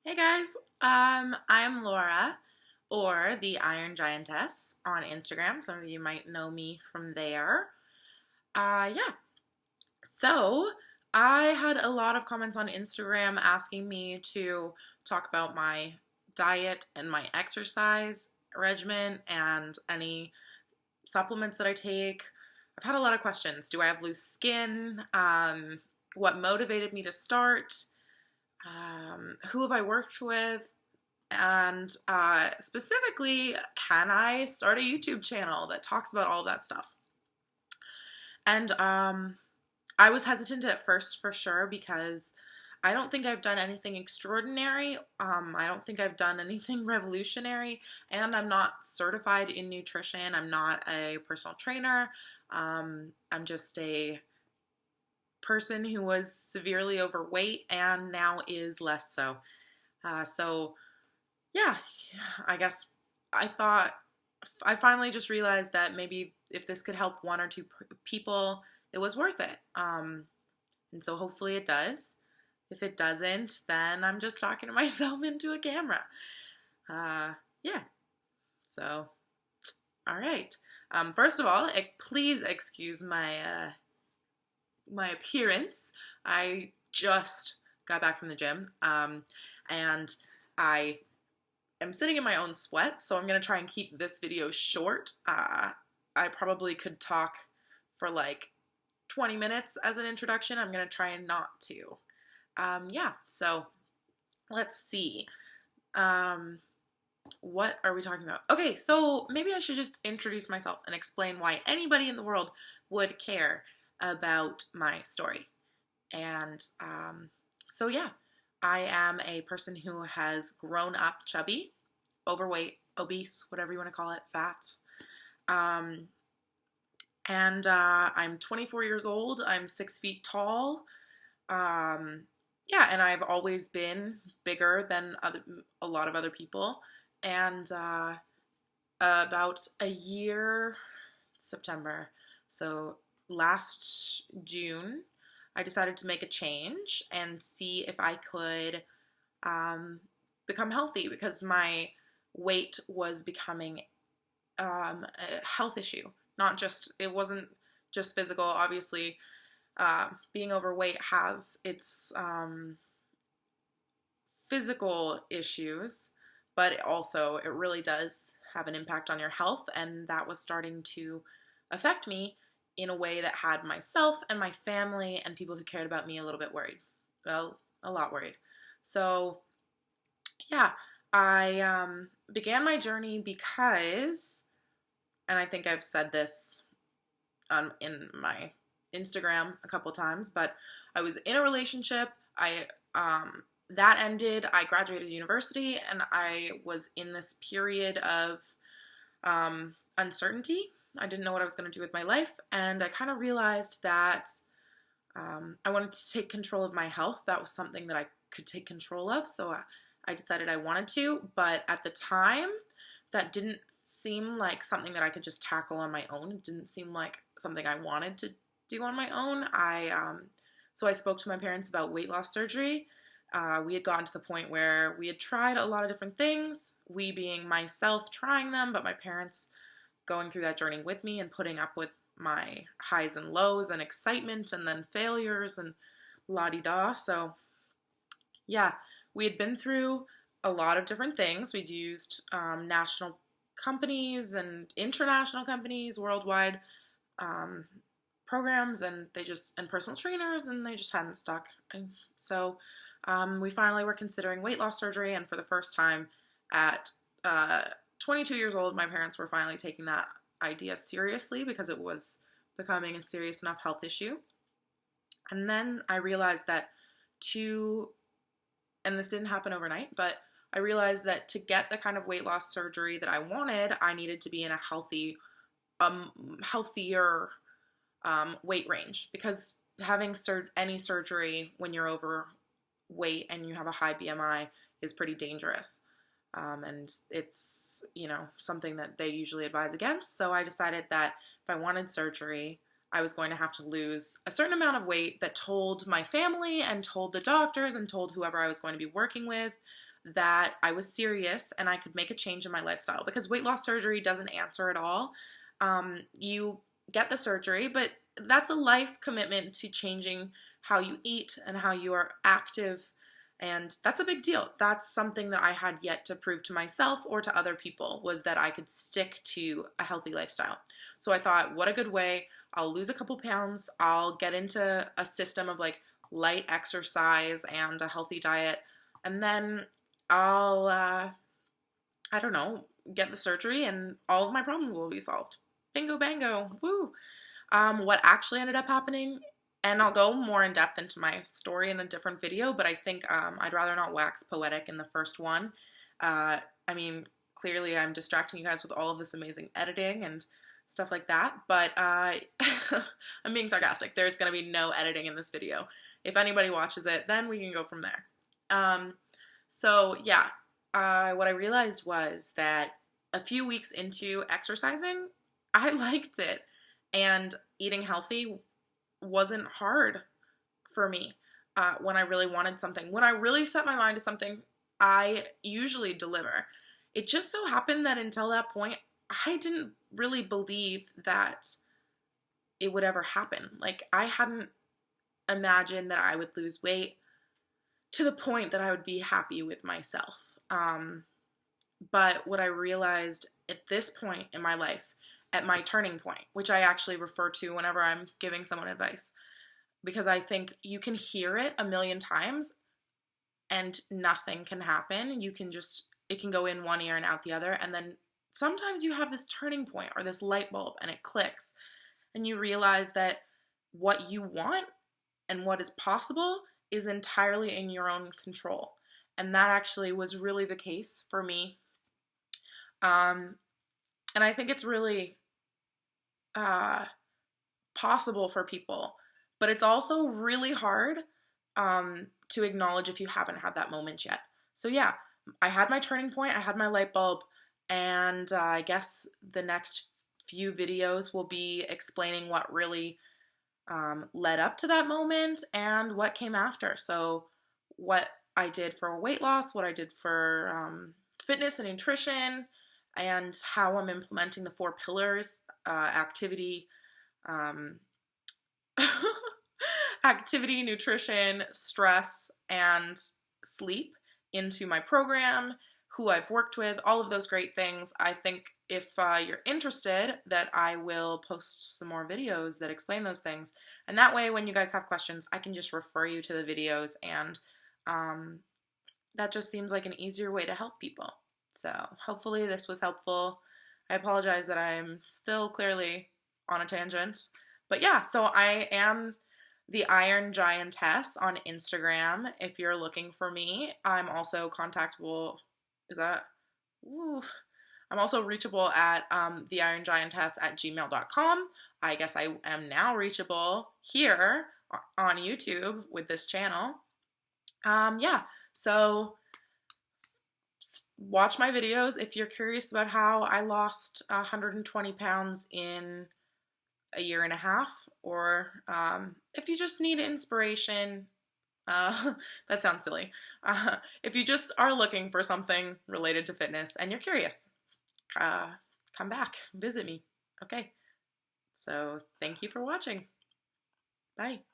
Hey guys, I'm Laura, or the Iron Giantess on Instagram. Some of you might know me from there. Yeah, so I had a lot of comments on Instagram asking me to talk about my diet and my exercise regimen and any supplements that I take. I've had a lot of questions. Do I have loose skin? What motivated me to start? Who have I worked with? And specifically, can I start a YouTube channel that talks about all that stuff? And I was hesitant at first for sure because I don't think I've done anything extraordinary. I don't think I've done anything revolutionary, and I'm not certified in nutrition. I'm not a personal trainer. I'm just a person who was severely overweight and now is less so. So yeah, I guess I thought I finally just realized that maybe if this could help one or two people, it was worth it. And so hopefully it does. If it doesn't, then I'm just talking to myself into a camera. Yeah. So, all right. First of all, please excuse my appearance. I just got back from the gym, and I am sitting in my own sweat, so I'm going to try and keep this video short. I probably could talk for like 20 minutes as an introduction. I'm going to try and not to. Yeah, so let's see. What are we talking about? Okay, so maybe I should just introduce myself and explain why anybody in the world would care about my story. And so, yeah, I am a person who has grown up chubby, overweight, obese, whatever you want to call it, fat. Um, and I'm 24 years old. I'm 6 feet tall. Yeah, and I've always been bigger than a lot of other people. And about a year, September, so last June, I decided to make a change and see if I could become healthy because my weight was becoming a health issue. Not just, it wasn't just physical. Obviously, being overweight has its physical issues, but it really does have an impact on your health, and that was starting to affect me in a way that had myself and my family and people who cared about me a little bit worried. Well, a lot worried. So, yeah, I began my journey because, and I think I've said this in my Instagram a couple times, but I was in a relationship. That ended. I graduated university, and I was in this period of uncertainty. I didn't know what I was going to do with my life, and I kind of realized that I wanted to take control of my health. That was something that I could take control of, so I decided I wanted to, but at the time, that didn't seem like something that I could just tackle on my own. It didn't seem like something I wanted to do on my own. So I spoke to my parents about weight loss surgery. We had gotten to the point where we had tried a lot of different things, we being myself trying them, but my parents going through that journey with me and putting up with my highs and lows and excitement and then failures and la-di-da. So yeah, we had been through a lot of different things. We'd used national companies and international companies, worldwide programs, and and personal trainers, and they just hadn't stuck. And so we finally were considering weight loss surgery, and for the first time at 22 years old, my parents were finally taking that idea seriously because it was becoming a serious enough health issue. And then I realized that and this didn't happen overnight, but I realized that to get the kind of weight loss surgery that I wanted, I needed to be in a healthier weight range, because having any surgery when you're overweight and you have a high BMI is pretty dangerous. And it's, something that they usually advise against. So I decided that if I wanted surgery, I was going to have to lose a certain amount of weight that told my family and told the doctors and told whoever I was going to be working with that I was serious and I could make a change in my lifestyle, because weight loss surgery doesn't answer it all. You get the surgery, but that's a life commitment to changing how you eat and how you are active. And that's a big deal. That's something that I had yet to prove to myself or to other people, was that I could stick to a healthy lifestyle. So I thought, what a good way. I'll lose a couple pounds. I'll get into a system of like light exercise and a healthy diet. And then I'll, I don't know, get the surgery and all of my problems will be solved. Bingo bango. Woo. What actually ended up happening, and I'll go more in depth into my story in a different video, but I think I'd rather not wax poetic in the first one. I mean, clearly I'm distracting you guys with all of this amazing editing and stuff like that, but I'm being sarcastic. There's going to be no editing in this video. If anybody watches it, then we can go from there. So yeah, what I realized was that a few weeks into exercising, I liked it, and eating healthy wasn't hard for me. When I really wanted something, when I really set my mind to something, I usually deliver. It just so happened that until that point, I didn't really believe that it would ever happen. Like, I hadn't imagined that I would lose weight to the point that I would be happy with myself. But what I realized at this point in my life, at my turning point, which I actually refer to whenever I'm giving someone advice, because I think you can hear it a million times and nothing can happen. It can go in one ear and out the other. And then sometimes you have this turning point or this light bulb and it clicks and you realize that what you want and what is possible is entirely in your own control. And that actually was really the case for me. And I think it's really possible for people, but it's also really hard to acknowledge if you haven't had that moment yet. So yeah, I had my turning point, I had my light bulb, and I guess the next few videos will be explaining what really led up to that moment and what came after. So what I did for weight loss, what I did for fitness and nutrition, and how I'm implementing the 4 pillars, activity, activity, nutrition, stress, and sleep into my program, who I've worked with, all of those great things. I think if you're interested, that I will post some more videos that explain those things. And that way, when you guys have questions, I can just refer you to the videos, and that just seems like an easier way to help people. So hopefully this was helpful. I apologize that I'm still clearly on a tangent. But yeah, so I am the Iron Giantess on Instagram if you're looking for me. I'm also contactable. I'm also reachable at theirongiantess@gmail.com. I guess I am now reachable here on YouTube with this channel. Yeah, so watch my videos if you're curious about how I lost 120 pounds in a year and a half, or if you just need inspiration, that sounds silly. If you just are looking for something related to fitness and you're curious, come back, visit me. Okay, so thank you for watching. Bye.